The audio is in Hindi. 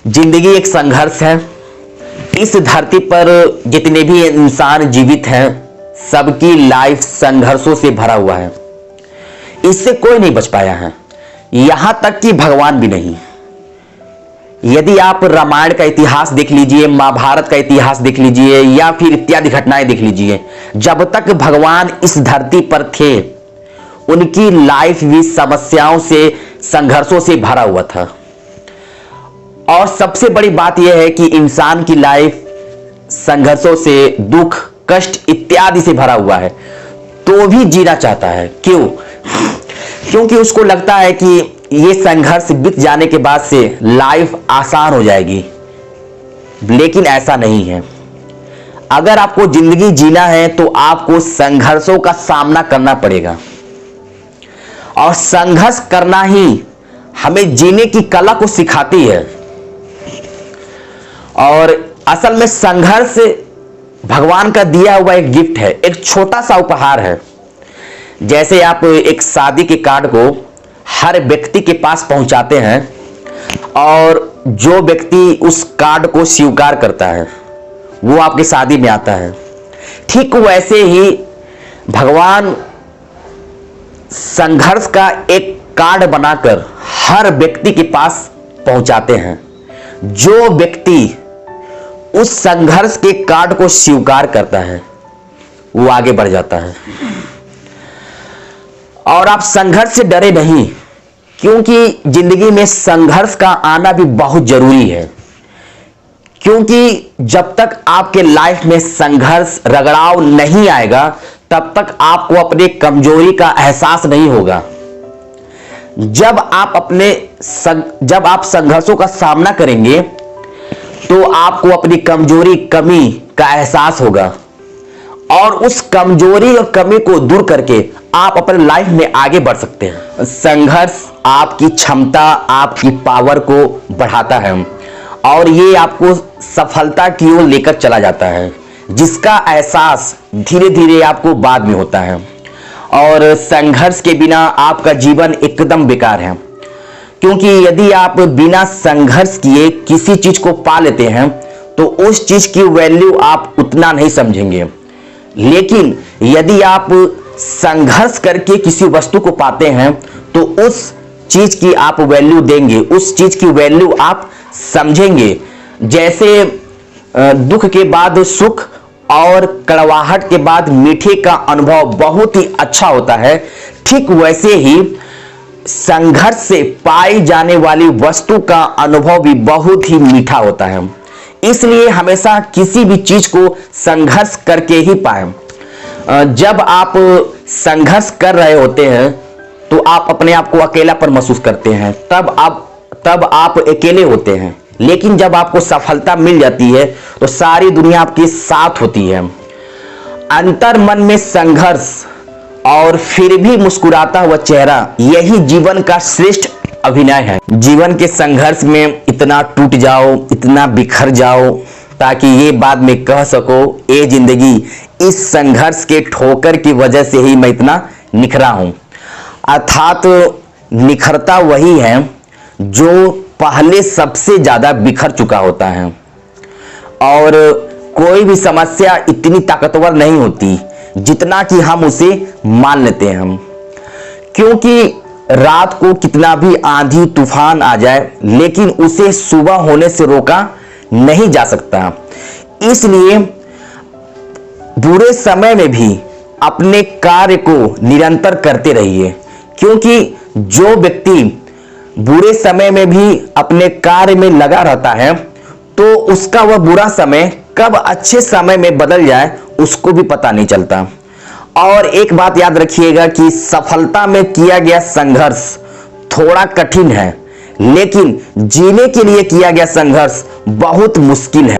जिंदगी एक संघर्ष है। इस धरती पर जितने भी इंसान जीवित हैं, सबकी लाइफ संघर्षों से भरा हुआ है। इससे कोई नहीं बच पाया है, यहां तक कि भगवान भी नहीं। यदि आप रामायण का इतिहास देख लीजिए, महाभारत का इतिहास देख लीजिए, या फिर इत्यादि घटनाएं देख लीजिए, जब तक भगवान इस धरती पर थे, उनकी लाइफ भी समस्याओं से, संघर्षों से भरा हुआ था। और सबसे बड़ी बात यह है कि इंसान की लाइफ संघर्षों से, दुख, कष्ट इत्यादि से भरा हुआ है, तो भी जीना चाहता है। क्यों? क्योंकि उसको लगता है कि ये संघर्ष बीत जाने के बाद से लाइफ आसान हो जाएगी। लेकिन ऐसा नहीं है। अगर आपको जिंदगी जीना है तो आपको संघर्षों का सामना करना पड़ेगा, और संघर्ष करना ही हमें जीने की कला को सिखाती है। और असल में संघर्ष भगवान का दिया हुआ एक गिफ्ट है, एक छोटा सा उपहार है। जैसे आप एक शादी के कार्ड को हर व्यक्ति के पास पहुंचाते हैं, और जो व्यक्ति उस कार्ड को स्वीकार करता है वो आपकी शादी में आता है। ठीक वैसे ही भगवान संघर्ष का एक कार्ड बनाकर हर व्यक्ति के पास पहुंचाते हैं। जो व्यक्ति उस संघर्ष के कार्ड को स्वीकार करता है वो आगे बढ़ जाता है। और आप संघर्ष से डरे नहीं, क्योंकि जिंदगी में संघर्ष का आना भी बहुत जरूरी है। क्योंकि जब तक आपके लाइफ में संघर्ष, रगड़ाव नहीं आएगा, तब तक आपको अपने कमजोरी का एहसास नहीं होगा। जब आप संघर्षों का सामना करेंगे तो आपको अपनी कमजोरी, कमी का एहसास होगा, और उस कमजोरी और कमी को दूर करके आप अपने लाइफ में आगे बढ़ सकते हैं। संघर्ष आपकी क्षमता, आपकी पावर को बढ़ाता है, और ये आपको सफलता की ओर लेकर चला जाता है, जिसका एहसास धीरे धीरे आपको बाद में होता है। और संघर्ष के बिना आपका जीवन एकदम बेकार है। क्योंकि यदि आप बिना संघर्ष किए किसी चीज को पा लेते हैं तो उस चीज की वैल्यू आप उतना नहीं समझेंगे। लेकिन यदि आप संघर्ष करके किसी वस्तु को पाते हैं तो उस चीज की आप वैल्यू देंगे, उस चीज की वैल्यू आप समझेंगे। जैसे दुख के बाद सुख और कड़वाहट के बाद मीठे का अनुभव बहुत ही अच्छा होता है, ठीक वैसे ही संघर्ष से पाई जाने वाली वस्तु का अनुभव भी बहुत ही मीठा होता है। इसलिए हमेशा किसी भी चीज को संघर्ष करके ही पाएं। जब आप संघर्ष कर रहे होते हैं तो आप अपने आप को अकेलापन महसूस करते हैं, तब आप अकेले होते हैं। लेकिन जब आपको सफलता मिल जाती है तो सारी दुनिया आपके साथ होती है। अंतर मन में संघर्ष और फिर भी मुस्कुराता हुआ चेहरा, यही जीवन का श्रेष्ठ अभिनय है। जीवन के संघर्ष में इतना टूट जाओ, इतना बिखर जाओ, ताकि ये बाद में कह सको, ये जिंदगी इस संघर्ष के ठोकर की वजह से ही मैं इतना निखरा हूं। अर्थात निखरता वही है जो पहले सबसे ज्यादा बिखर चुका होता है। और कोई भी समस्या इतनी ताकतवर नहीं होती जितना कि हम उसे मान लेते हैं। क्योंकि रात को कितना भी आंधी तूफान आ जाए, लेकिन उसे सुबह होने से रोका नहीं जा सकता। इसलिए बुरे समय में भी अपने कार्य को निरंतर करते रहिए। क्योंकि जो व्यक्ति बुरे समय में भी अपने कार्य में लगा रहता है तो उसका वह बुरा समय कब अच्छे समय में बदल जाए उसको भी पता नहीं चलता। और एक बात याद रखिएगा कि सफलता में किया गया संघर्ष थोड़ा कठिन है, लेकिन जीने के लिए किया गया संघर्ष बहुत मुश्किल है।